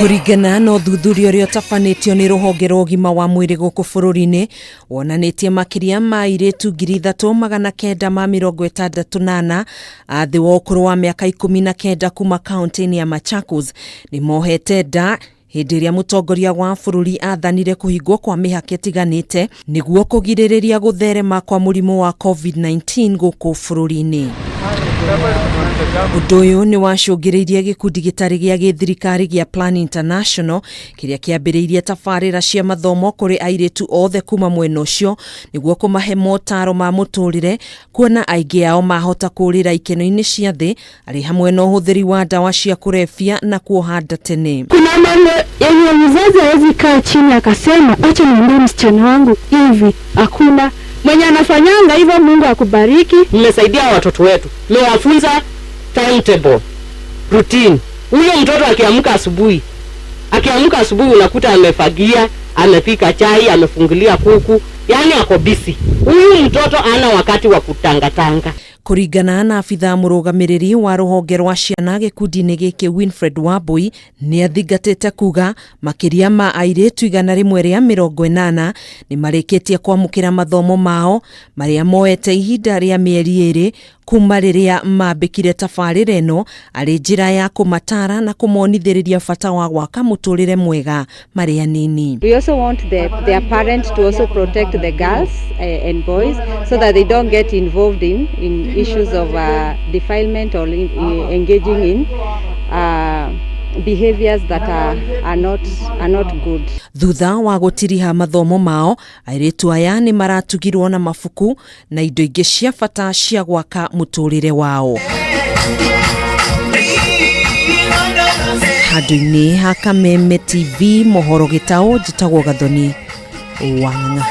Kurigana na uthuthuria uria tafanitio ni ruhonge rwa ugima wa mwiri guku bururi-ini wonanitie makiria ma airitu 3,968 a thi wa ukuru wa miaka 19 kuma kaunti-ini ya Machakos ni mohete nda hindi iria mutongoria wa bururi athanire kuhingwo kwa mihaka itiganite niguo kugiririria gutherema kwa murimu wa COVID-19 guku bururi-ini. Undu uyu ni wacungiriirie gikundi gitari gia githirikari gia Plan International kiria kiambiriirie tabarira cia mathomo kuri airitu othe kuma mwena ucio niguo kumahe motaro ma muturire kuona aingi ao mahota kurira ikeno-ini cia thi ari hamwe na uhuthiri wa dawa cia kurefia na kuoha nda tene. Kuna mambo yenye mzazi hawezi kaa chini akasema acha niambie msichana wangu hivi, hakuna mwenye anafanyanga hivyo. Mungu akubariki. Mmesaidia watoto wetu, mmewafunza timetable, routine. Huyo mtoto akiamka asubuhi unakuta amefagia, amepika chai, amefungulia kuku, yani ako busy. Huyu mtoto ana wakati wa kutangatanga. Kuringana na afitha murugamiriri wa ruhonge rwa ciana gikundi-ini giki Winfred Wambui ni athingatite kuga makiria ma airitu 180 ni marikitie kwamukira mathomo mao maria moete ihinda ria mieri 2 kuma riria mambikire tabarira ino ari njira ya kumatara na kumonithiriria bata wa gwaka muturire mwega mari anini. We also want their parents to also protect the girls and boys so that they don't get involved in issues of defilement or engaging in behaviors that are not good. Thutha wa gutiriha mathomo mao airitu aya ni maratugirwo na mafuku na indo ingi cia bata cia gwaka muturire wao. Handu-ini ha Kameme TV mohoro gitao njitagwo Gathoni wa Magana.